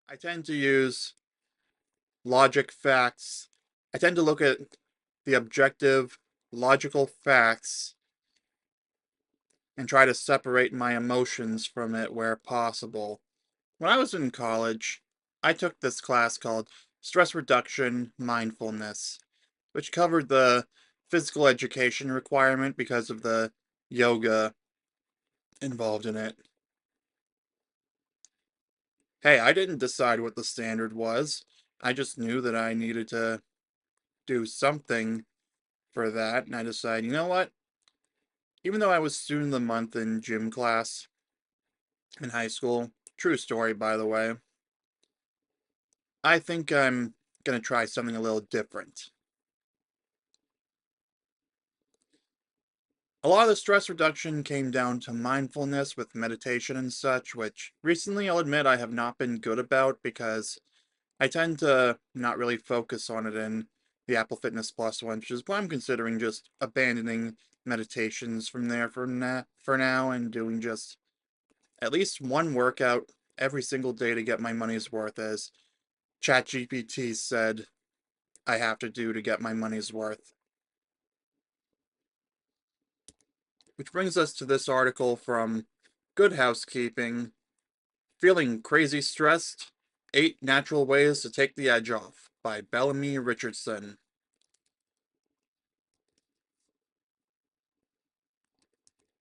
I tend to use logic facts. I tend to look at the objective, logical facts and try to separate my emotions from it where possible. When I was in college, I took this class called Stress Reduction Mindfulness, which covered the physical education requirement because of the yoga involved in it. Hey, I didn't decide what the standard was. I just knew that I needed to do something for that, and I decided, you know what? Even though I was student of the month in gym class in high school, true story by the way, I think I'm gonna try something a little different. A lot of the stress reduction came down to mindfulness with meditation and such, which recently I'll admit I have not been good about because I tend to not really focus on it in the Apple Fitness Plus one, which is why I'm considering just abandoning meditations from there for now and doing just at least one workout every single day to get my money's worth, as ChatGPT said I have to do to get my money's worth. Which brings us to this article from Good Housekeeping: Feeling Crazy Stressed? 8 Natural Ways to Take the Edge Off by Bellamy Richardson.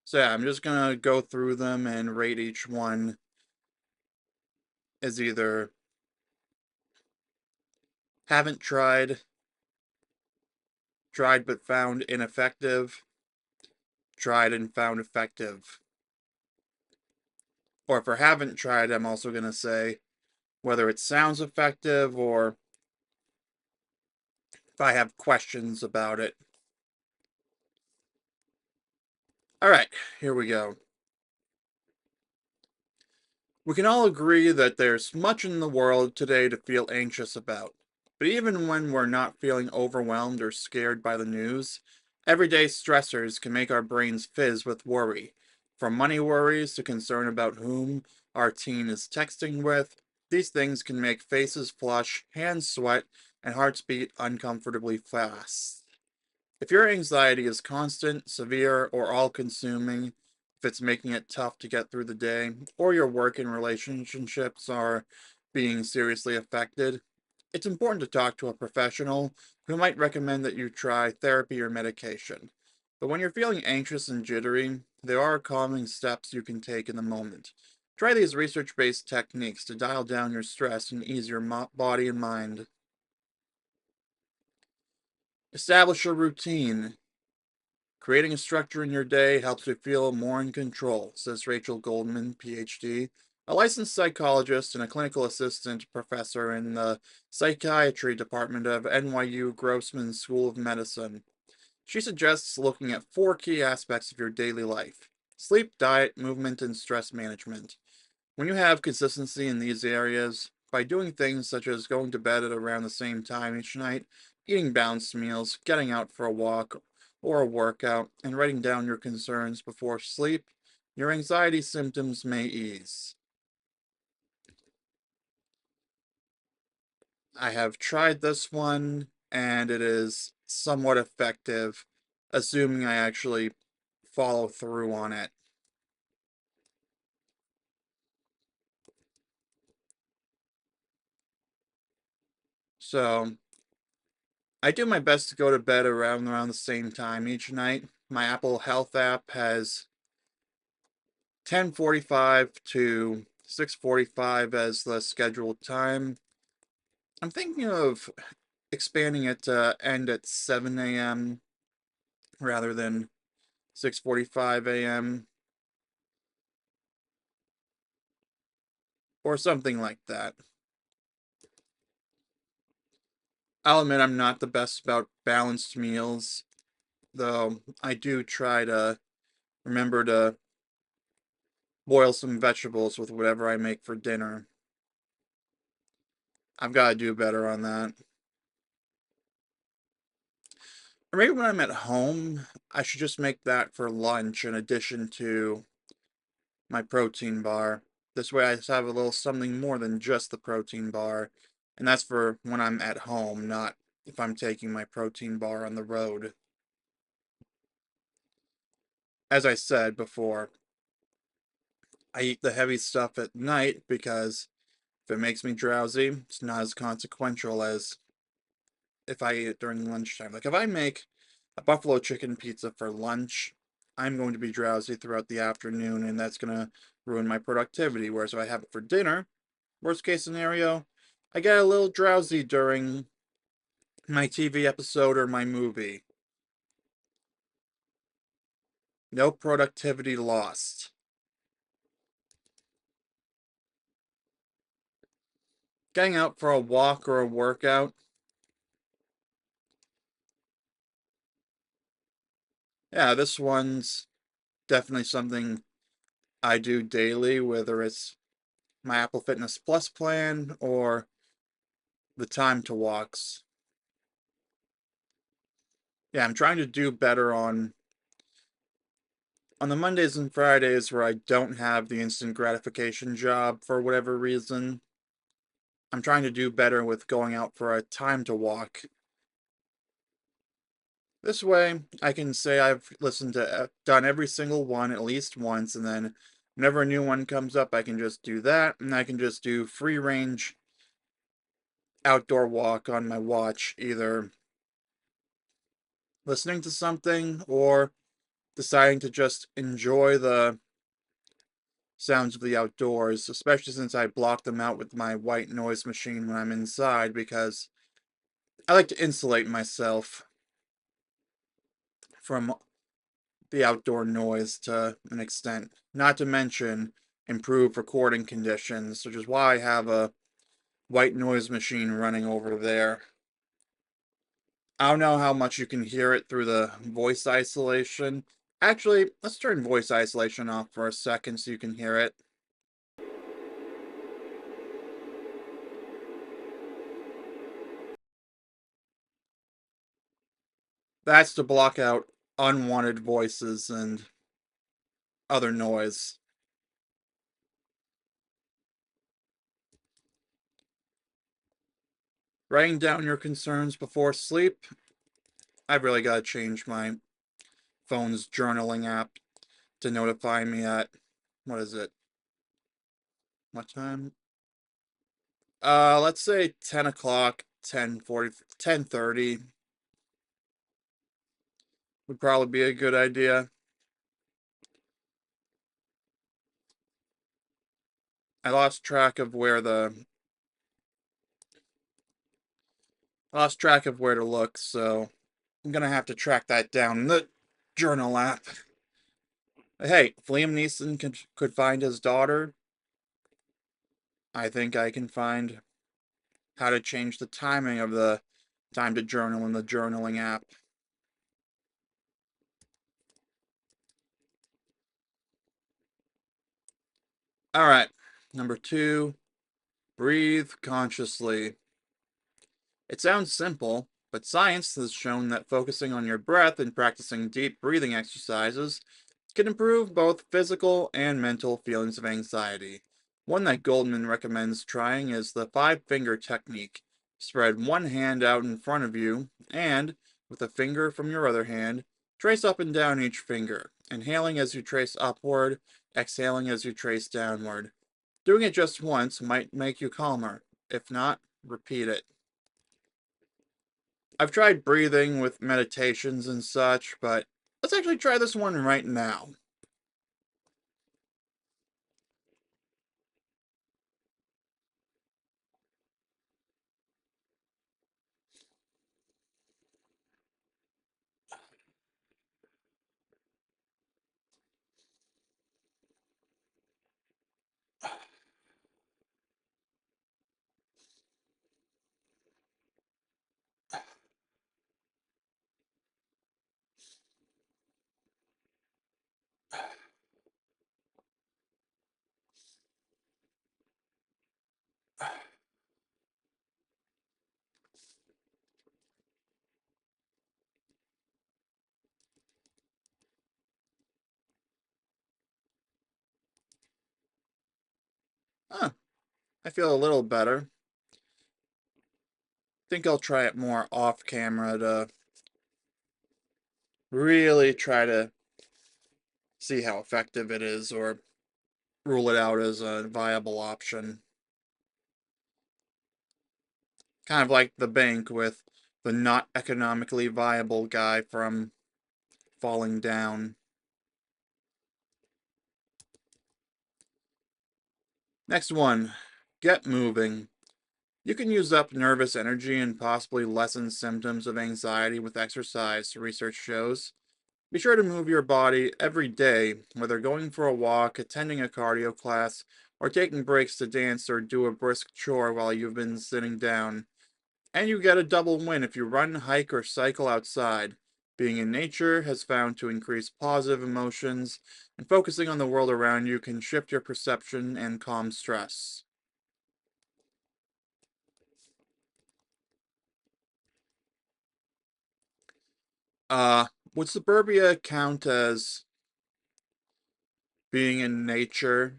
So yeah, I'm just gonna go through them and rate each one as either haven't tried, tried but found ineffective, tried and found effective. Or if I haven't tried, I'm also gonna say whether it sounds effective or if I have questions about it. Alright, here we go. We can all agree that there's much in the world today to feel anxious about. But even when we're not feeling overwhelmed or scared by the news, everyday stressors can make our brains fizz with worry. From money worries to concern about whom our teen is texting with, these things can make faces flush, hands sweat, and hearts beat uncomfortably fast. If your anxiety is constant, severe, or all consuming, if it's making it tough to get through the day, or your work and relationships are being seriously affected, it's important to talk to a professional who might recommend that you try therapy or medication. But when you're feeling anxious and jittery, there are calming steps you can take in the moment. Try these research based techniques to dial down your stress and ease your body and mind. Establish a routine. Creating a structure in your day helps you feel more in control, says Rachel Goldman, PhD, a licensed psychologist and a clinical assistant professor in the psychiatry department of NYU Grossman School of Medicine. She suggests looking at 4 key aspects of your daily life: sleep, diet, movement, and stress management. When you have consistency in these areas, by doing things such as going to bed at around the same time each night, eating balanced meals, getting out for a walk or a workout, and writing down your concerns before sleep, your anxiety symptoms may ease. I have tried this one, and it is somewhat effective, assuming I actually follow through on it. So, I do my best to go to bed around the same time each night. My Apple Health app has 10:45 to 6:45 as the scheduled time. I'm thinking of expanding it to end at 7 a.m. rather than 6:45 a.m. or something like that. I'll admit I'm not the best about balanced meals, though I do try to remember to boil some vegetables with whatever I make for dinner. I've got to do better on that. Or maybe when I'm at home, I should just make that for lunch in addition to my protein bar. This way I just have a little something more than just the protein bar. And that's for when I'm at home, not if I'm taking my protein bar on the road. As I said before, I eat the heavy stuff at night because if it makes me drowsy, it's not as consequential as if I eat it during lunchtime. Like if I make a buffalo chicken pizza for lunch, I'm going to be drowsy throughout the afternoon, and that's going to ruin my productivity. Whereas if I have it for dinner, worst case scenario, I get a little drowsy during my TV episode or my movie. No productivity lost. Getting out for a walk or a workout, yeah, this one's definitely something I do daily, whether it's my Apple Fitness Plus plan or the time to walks. Yeah, I'm trying to do better on the Mondays and Fridays where I don't have the instant gratification job for whatever reason. I'm trying to do better with going out for a time to walk. This way, I can say I've listened to done every single one at least once, and then whenever a new one comes up, I can just do that, and I can just do free range outdoor walk on my watch, either listening to something or deciding to just enjoy the sounds of the outdoors, especially since I block them out with my white noise machine when I'm inside, because I like to insulate myself from the outdoor noise to an extent. Not to mention improve recording conditions, which is why I have a white noise machine running over there. I don't know how much you can hear it through the voice isolation. Actually, let's turn voice isolation off for a second so you can hear it. That's to block out unwanted voices and other noise. Writing down your concerns before sleep. I've really got to change my phone's journaling app to notify me at, what is it? What time? Let's say 10 o'clock, 10:40, 10:30 would probably be a good idea. I lost track of where to look, so I'm gonna have to track that down in the journal app. Hey, if Liam Neeson could find his daughter, I think I can find how to change the timing of the time to journal in the journaling app. All right, number two, breathe consciously. It sounds simple, but science has shown that focusing on your breath and practicing deep breathing exercises can improve both physical and mental feelings of anxiety. One that Goldman recommends trying is the five-finger technique. Spread one hand out in front of you and, with a finger from your other hand, trace up and down each finger, inhaling as you trace upward, exhaling as you trace downward. Doing it just once might make you calmer. If not, repeat it. I've tried breathing with meditations and such, but let's actually try this one right now. I feel a little better. Think I'll try it more off camera to really try to see how effective it is or rule it out as a viable option. Kind of like the bank with the not economically viable guy from Falling Down. Next one, get moving. You can use up nervous energy and possibly lessen symptoms of anxiety with exercise, research shows. Be sure to move your body every day, whether going for a walk, attending a cardio class, or taking breaks to dance or do a brisk chore while you've been sitting down. And you get a double win if you run, hike, or cycle outside. Being in nature has found to increase positive emotions, and focusing on the world around you can shift your perception and calm stress. Uh, would suburbia count as being in nature?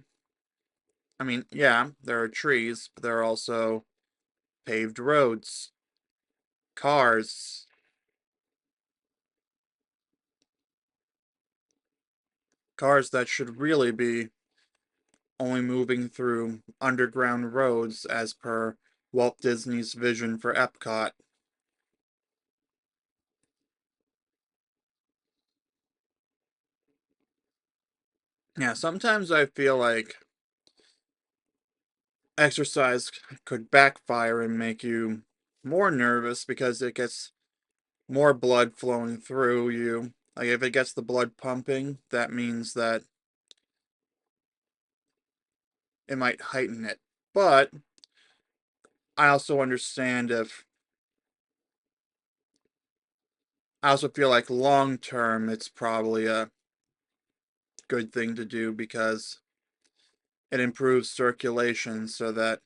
I mean, yeah, there are trees, but there are also paved roads, cars, cars that should really be only moving through underground roads as per Walt Disney's vision for Epcot. Yeah, sometimes I feel like exercise could backfire and make you more nervous because it gets more blood flowing through you. Like if it gets the blood pumping, that means that it might heighten it. But I also understand if I also feel like long term it's probably a good thing to do because it improves circulation so that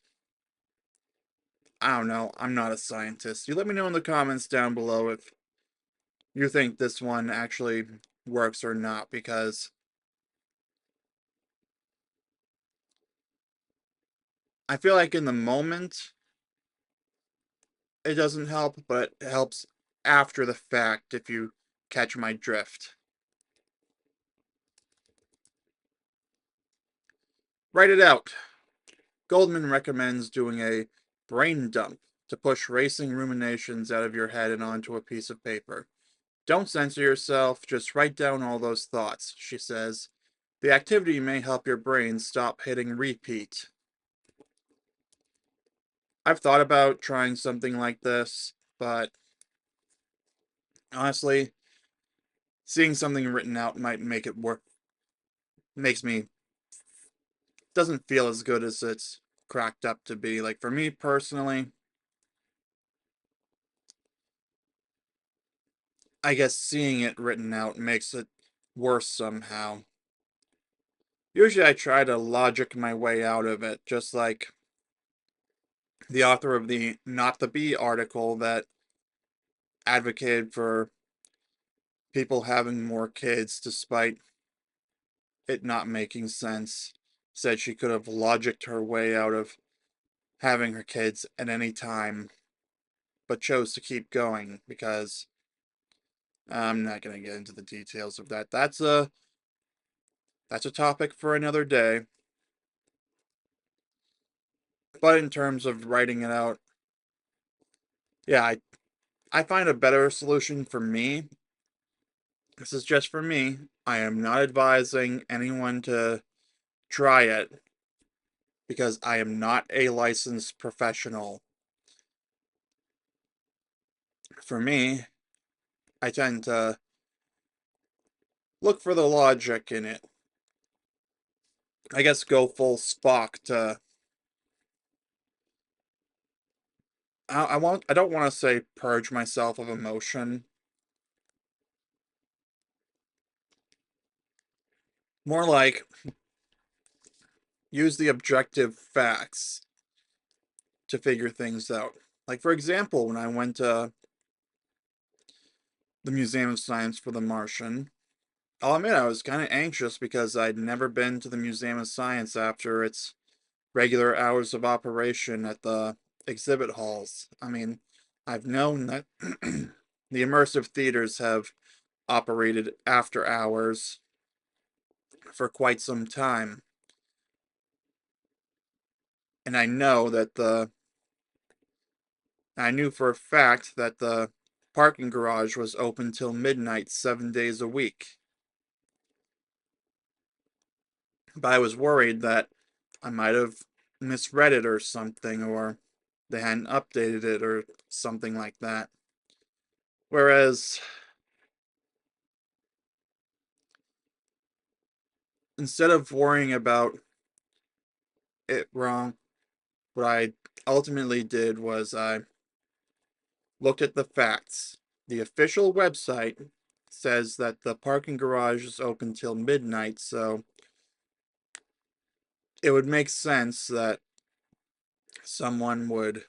I don't know, I'm not a scientist. You let me know in the comments down below if you think this one actually works or not because I feel like in the moment it doesn't help, but it helps after the fact if you catch my drift. Write it out. Goldman recommends doing a brain dump to push racing ruminations out of your head and onto a piece of paper. Don't censor yourself, just write down all those thoughts, she says. The activity may help your brain stop hitting repeat. I've thought about trying something like this, but honestly, seeing something written out might make it work. Makes me doesn't feel as good as it's cracked up to be. Like for me personally, I guess seeing it written out makes it worse somehow. Usually I try to logic my way out of it, just like the author of the Not the Bee article that advocated for people having more kids despite it not making sense, said she could have logicked her way out of having her kids at any time, but chose to keep going because I'm not going to get into the details of that. That's a topic for another day. But in terms of writing it out, yeah, I find a better solution for me. This is just for me. I am not advising anyone to try it because I am not a licensed professional. For me, I tend to look for the logic in it. I guess go full Spock to I don't want to say purge myself of emotion. More like use the objective facts to figure things out. Like for example, when I went to the Museum of Science for the Martian, I'll admit I was kind of anxious because I'd never been to the Museum of Science after its regular hours of operation at the exhibit halls. I mean, I've known that the immersive theaters have operated after hours for quite some time. And I knew for a fact that the parking garage was open till midnight 7 days a week. But I was worried that I might have misread it or something, or they hadn't updated it or something like that. Whereas, instead of worrying about it wrong, what I ultimately did was I looked at the facts. The official website says that the parking garage is open till midnight, so it would make sense that someone would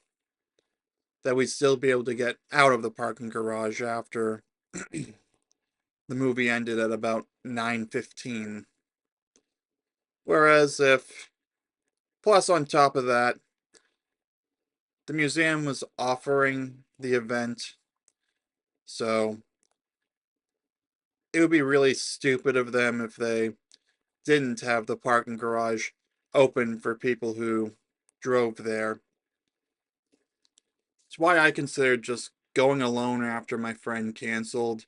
that we'd still be able to get out of the parking garage after the movie ended at about 9:15. Whereas if plus on top of that, the museum was offering the event, so it would be really stupid of them if they didn't have the parking garage open for people who drove there. It's why I considered just going alone after my friend canceled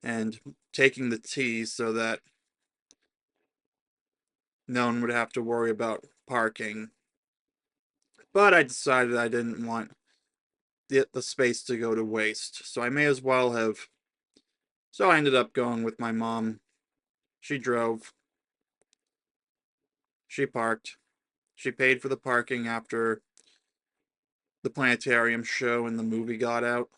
and taking the T so that no one would have to worry about parking. But I decided I didn't want the space to go to waste, so I may as well have. So I ended up going with my mom. She drove, she parked, she paid for the parking after the planetarium show and the movie got out.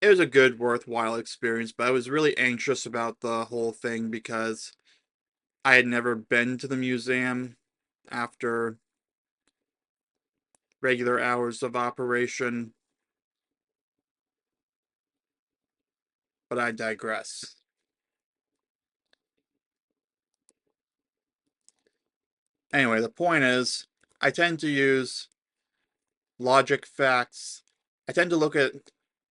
It was a good, worthwhile experience, but I was really anxious about the whole thing because I had never been to the museum after regular hours of operation, but I digress. Anyway, the point is, I tend to use logic facts. I tend to look at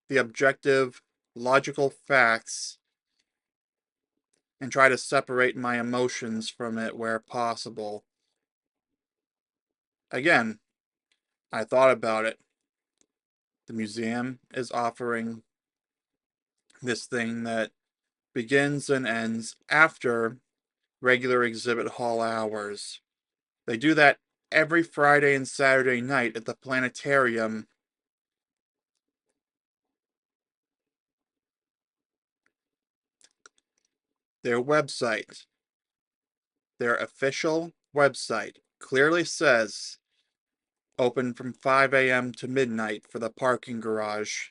the objective, logical facts and try to separate my emotions from it where possible. Again, I thought about it. The museum is offering this thing that begins and ends after regular exhibit hall hours. They do that every Friday and Saturday night at the planetarium. Their website, their official website, clearly says open from 5 a.m. to midnight for the parking garage.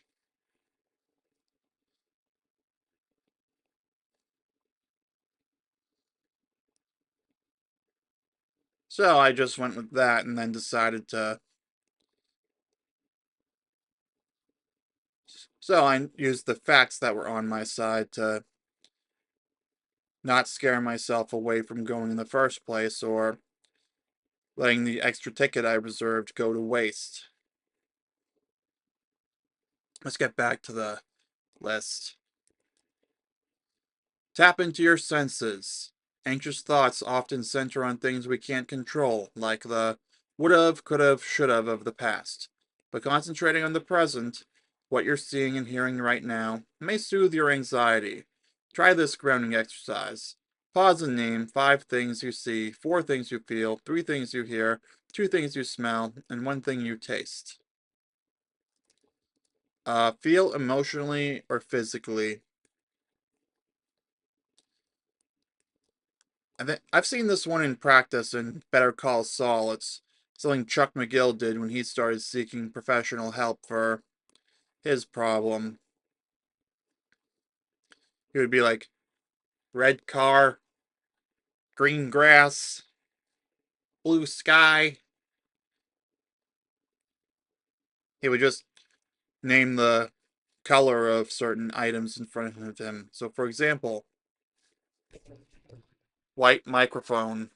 So I just went with that and then decided to. So I used the facts that were on my side to not scare myself away from going in the first place or letting the extra ticket I reserved go to waste. Let's get back to the list. Tap into your senses. Anxious thoughts often center on things we can't control, like the would've, could've, should've of the past. But concentrating on the present, what you're seeing and hearing right now, may soothe your anxiety. Try this grounding exercise. Pause and name 5 things you see, 4 things you feel, 3 things you hear, 2 things you smell, and 1 thing you taste. Feel emotionally or physically. I've seen this one in practice in Better Call Saul. It's something Chuck McGill did when he started seeking professional help for his problem. He would be like, red car, green grass, blue sky. He would just name the color of certain items in front of him. So, for example, White microphone.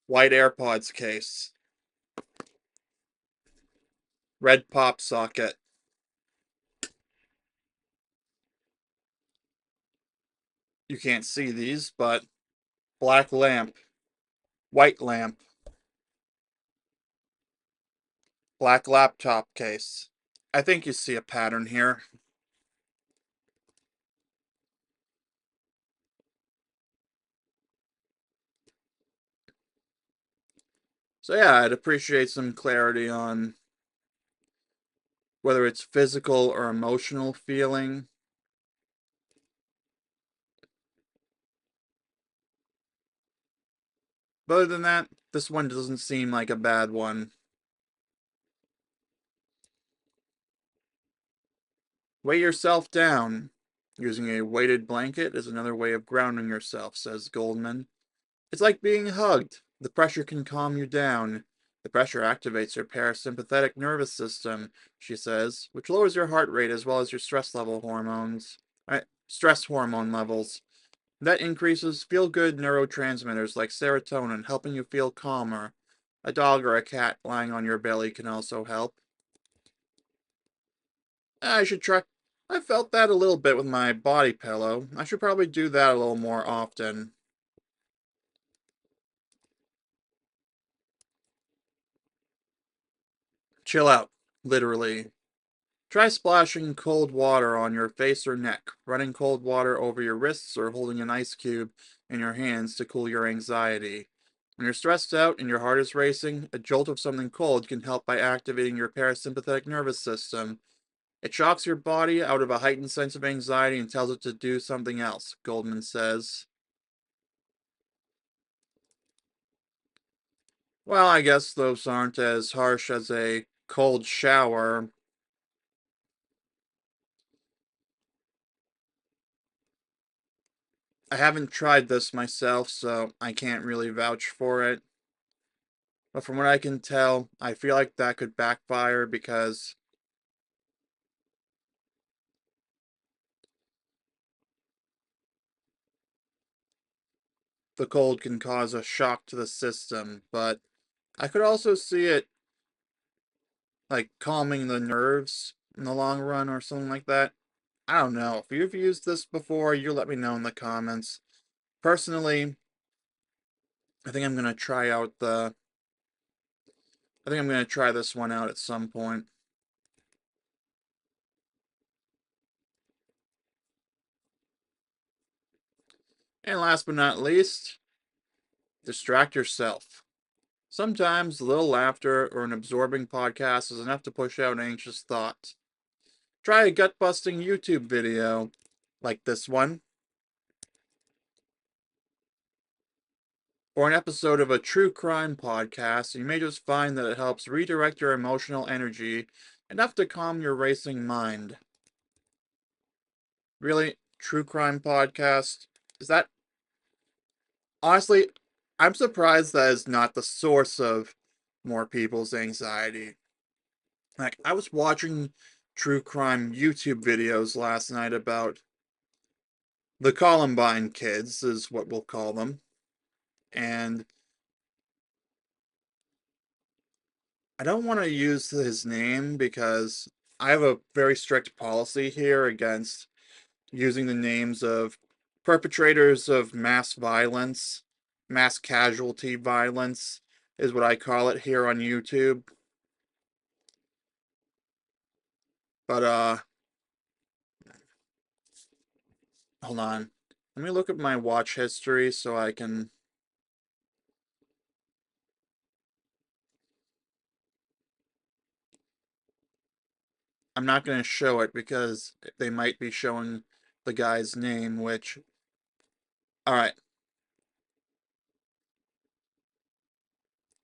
White AirPods case. Red pop socket. You can't see these, but black lamp. White lamp. Black laptop case. I think you see a pattern here. So yeah, I'd appreciate some clarity on whether it's physical or emotional feeling. But other than that, this one doesn't seem like a bad one. Weigh yourself down. Using a weighted blanket is another way of grounding yourself, says Goldman. It's like being hugged. The pressure can calm you down. The pressure activates your parasympathetic nervous system, she says, which lowers your heart rate as well as your stress hormone levels. That increases feel-good neurotransmitters like serotonin, helping you feel calmer. A dog or a cat lying on your belly can also help. I should try. I felt that a little bit with my body pillow. I should probably do that a little more often. Chill out, literally. Try splashing cold water on your face or neck, running cold water over your wrists, or holding an ice cube in your hands to cool your anxiety. When you're stressed out and your heart is racing, a jolt of something cold can help by activating your parasympathetic nervous system. It shocks your body out of a heightened sense of anxiety and tells it to do something else, Goldman says. Well, I guess those aren't as harsh as a cold shower. I haven't tried this myself, so I can't really vouch for it. But from what I can tell, I feel like that could backfire because the cold can cause a shock to the system. But I could also see it like calming the nerves in the long run or something like that. I don't know. If you've used this before, you let me know in the comments. Personally, I think I'm gonna try out the I think I'm gonna try this one out at some point. And last but not least, distract yourself. Sometimes a little laughter or an absorbing podcast is enough to push out anxious thoughts. Try a gut busting YouTube video, like this one, or an episode of a true crime podcast, and you may just find that it helps redirect your emotional energy enough to calm your racing mind. Really? True crime podcast? Is that honestly, I'm surprised that is not the source of more people's anxiety. Like, I was watching true crime YouTube videos last night about the Columbine kids, is what we'll call them. And I don't want to use his name because I have a very strict policy here against using the names of perpetrators of mass violence. Mass casualty violence is what I call it here on YouTube. But hold on. Let me look at my watch history so I can I'm not going to show it because they might be showing the guy's name, which all right.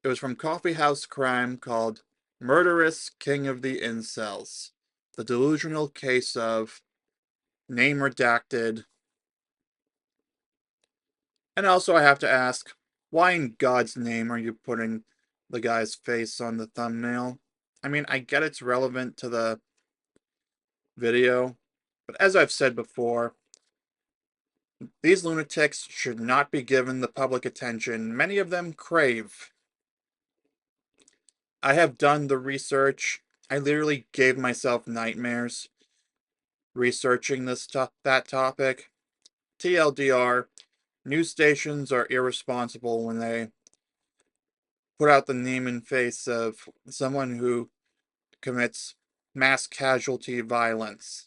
It was from Coffee House Crime called Murderous King of the Incels. The delusional case of name redacted. And also I have to ask, why in God's name are you putting the guy's face on the thumbnail? I mean, I get it's relevant to video. But as I've said before, these lunatics should not be given the public attention many of them crave. I have done the research. I literally gave myself nightmares researching that topic. TLDR, news stations are irresponsible when they put out the name and face of someone who commits mass casualty violence.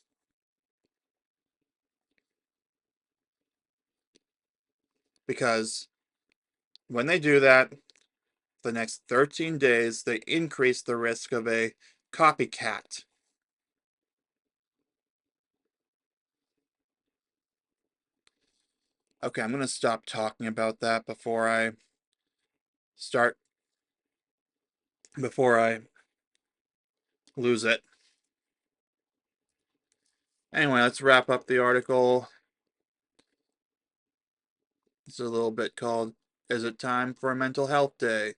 Because when they do that, the next 13 days, they increase the risk of a copycat. Okay, I'm going to stop talking about that start, before I lose it. Anyway, let's wrap up the article. It's a little bit called, Is It Time for a Mental Health Day?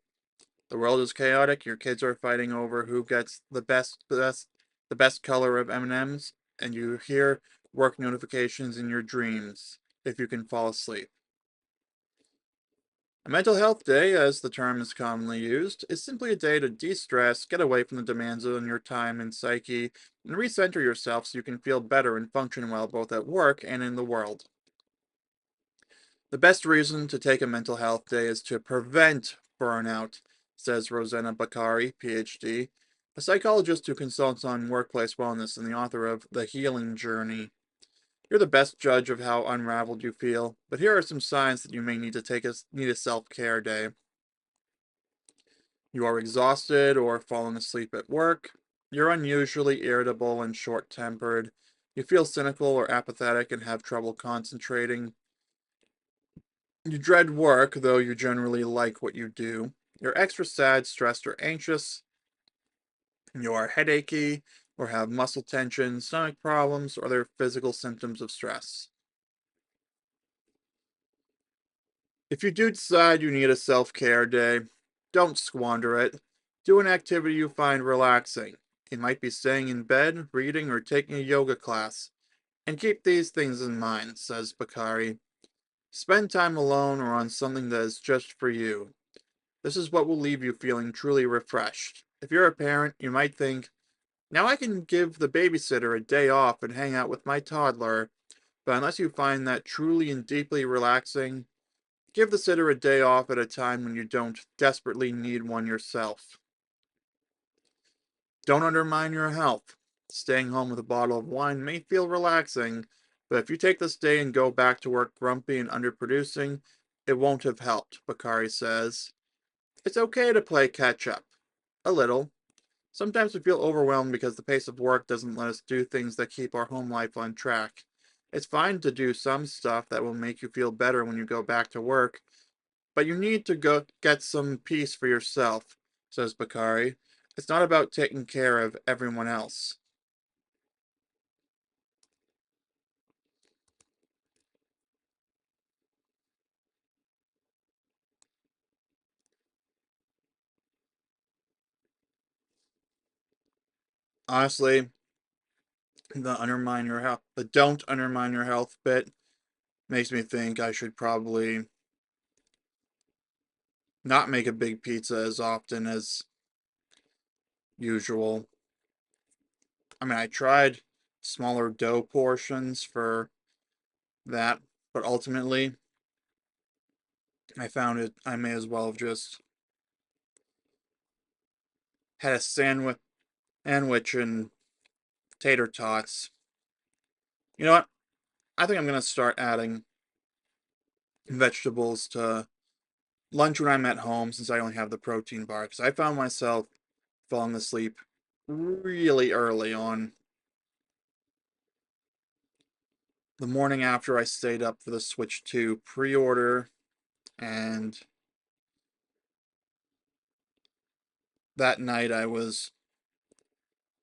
The world is chaotic. Your kids are fighting over who gets the best color of M&Ms, and you hear work notifications in your dreams if you can fall asleep. A mental health day, as the term is commonly used, is simply a day to de-stress, get away from the demands on your time and psyche, and recenter yourself so you can feel better and function well both at work and in the world. The best reason to take a mental health day is to prevent burnout, says Rosanna Bakari, PhD, a psychologist who consults on workplace wellness and the author of The Healing Journey. You're the best judge of how unraveled you feel, but here are some signs that you may need to need a self-care day. You are exhausted or falling asleep at work. You're unusually irritable and short-tempered. You feel cynical or apathetic and have trouble concentrating. You dread work, though you generally like what you do. You're extra sad, stressed, or anxious. You are headachy, or have muscle tension, stomach problems, or other physical symptoms of stress. If you do decide you need a self-care day, don't squander it. Do an activity you find relaxing. It might be staying in bed, reading, or taking a yoga class. And keep these things in mind, says Bakari. Spend time alone or on something that is just for you. This is what will leave you feeling truly refreshed. If you're a parent, you might think, now I can give the babysitter a day off and hang out with my toddler. But unless you find that truly and deeply relaxing, give the sitter a day off at a time when you don't desperately need one yourself. Don't undermine your health. Staying home with a bottle of wine may feel relaxing, but if you take this day and go back to work grumpy and underproducing, it won't have helped, Bakari says. It's okay to play catch up. A little. Sometimes we feel overwhelmed because the pace of work doesn't let us do things that keep our home life on track. It's fine to do some stuff that will make you feel better when you go back to work, but you need to go get some peace for yourself, says Bakari. It's not about taking care of everyone else. Honestly, the don't undermine your health bit makes me think I should probably not make a big pizza as often as usual. I mean, I tried smaller dough portions for that, but ultimately, I found I may as well have just had a sandwich and tater tots. You know what? I think I'm gonna start adding vegetables to lunch when I'm at home since I only have the protein bar. Because I found myself falling asleep really early on the morning after I stayed up for the Switch 2 pre-order, and that night I was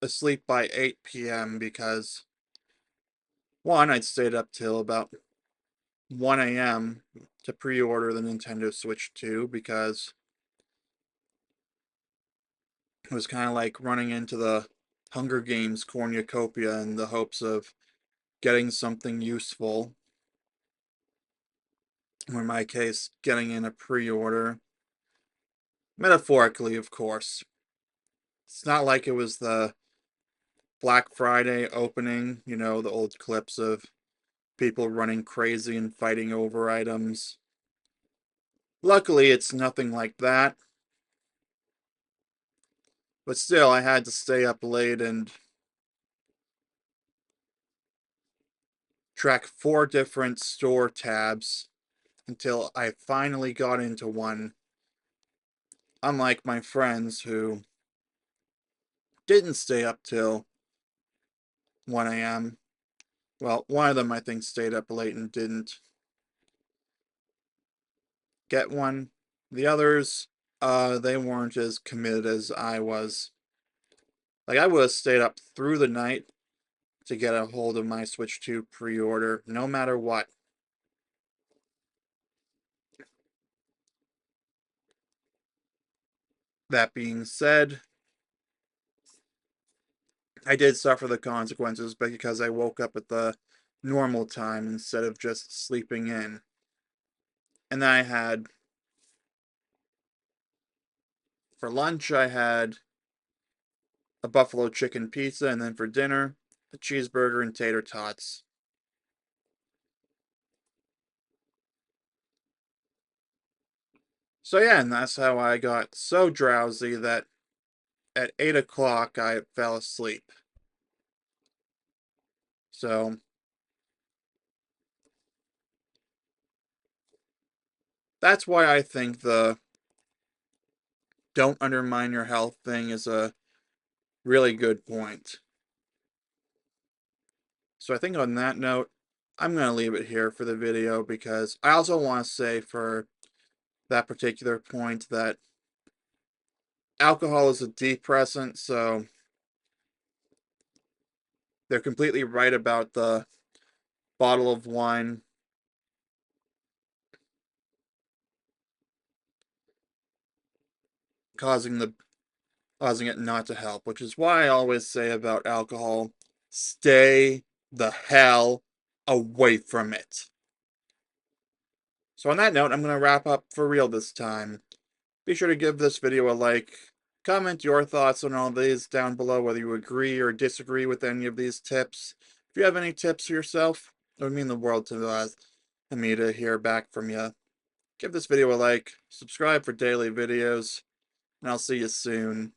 asleep by 8 p.m. because one, I'd stayed up till about 1 a.m. to pre-order the Nintendo Switch 2 because it was kind of like running into the Hunger Games cornucopia in the hopes of getting something useful, or in my case, getting in a pre-order. Metaphorically, of course. It's not like it was the Black Friday opening, you know, the old clips of people running crazy and fighting over items. Luckily, it's nothing like that. But still, I had to stay up late and track 4 different store tabs until I finally got into one. Unlike my friends who didn't stay up till 1 a.m. Well, one of them I think stayed up late and didn't get one. The others, they weren't as committed as I was. Like, I would have stayed up through the night to get a hold of my Switch 2 pre-order, no matter what. That being said, I did suffer the consequences because I woke up at the normal time instead of just sleeping in. And then for lunch, I had a buffalo chicken pizza, and then for dinner, a cheeseburger and tater tots. So yeah, and that's how I got so drowsy that at 8 o'clock I fell asleep. So that's why I think the don't undermine your health thing is a really good point. So I think on that note, I'm going to leave it here for the video because I also want to say for that particular point that alcohol is a depressant, so they're completely right about the bottle of wine causing the causing it not to help, which is why I always say about alcohol, stay the hell away from it. So on that note, I'm going to wrap up for real this time. Be sure to give this video a like, comment your thoughts on all these down below, whether you agree or disagree with any of these tips. If you have any tips for yourself, it would mean the world to me to hear back from you. Give this video a like, subscribe for daily videos, and I'll see you soon.